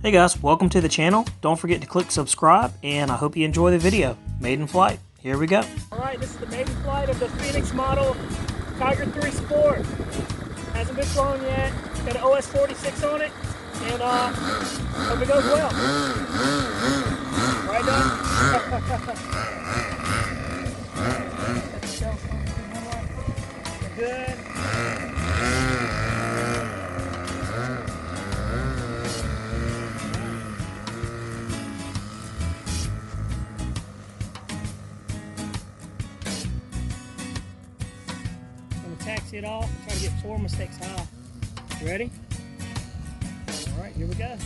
Hey guys, welcome to the channel. Don't forget to click subscribe, and I hope you enjoy the video. Maiden flight, here we go. Alright, this is the maiden flight of the Phoenix model Tiger 3 Sport. Hasn't been flown yet. Got an OS 46 on it, and hope it goes well. Right, Doug? Good. Taxi it off and try to get 4 mistakes high. You ready? Alright, here we go.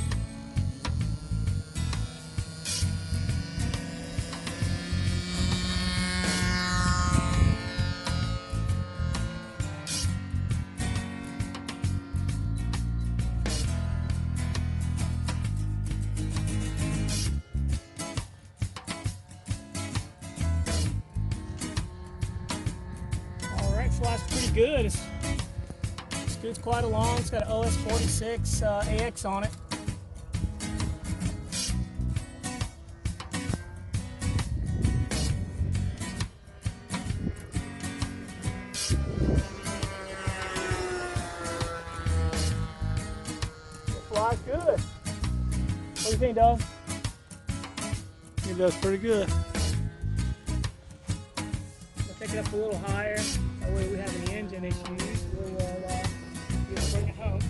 Flies pretty good. It scoots quite along. It's got an OS 46 AX on it. It flies good. What do you think, Doug? It does pretty good. I'll take it up a little higher. That way we have any engine issues, we'll be able to bring it home.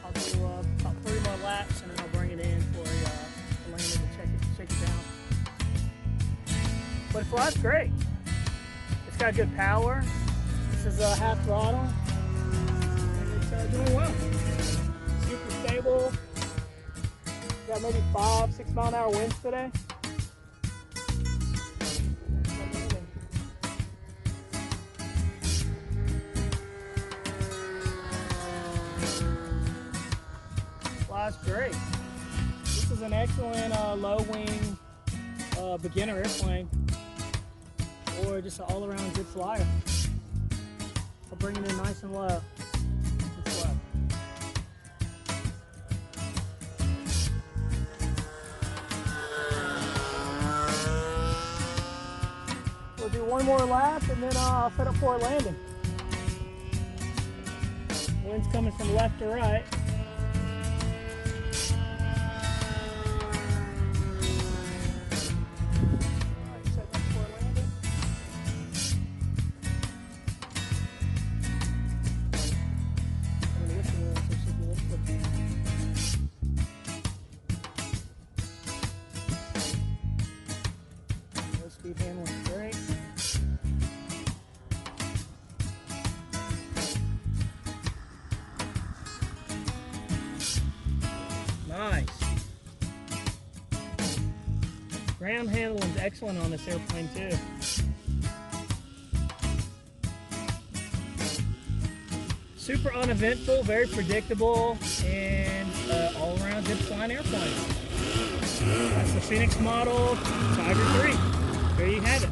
I'll do about 3 more laps and then I'll bring it in for a landing to shake it down. But it flies great. It's got good power. This is half throttle. And it's doing well. Super stable. Got maybe 5-6 mile an hour winds today. Flies great. This is an excellent low wing beginner airplane, or just an all around good flyer. I'll bring it in nice and low. We'll do 1 more lap and then I'll set up for a landing. Wind's coming from left to right. Alright, set up for a landing. I'm gonna listen to it so she can listen. No speed handling, great. Nice. Ground handling is excellent on this airplane too. Super uneventful, very predictable, and all around good flying airplane. That's the Phoenix model Tiger 3. There you have it.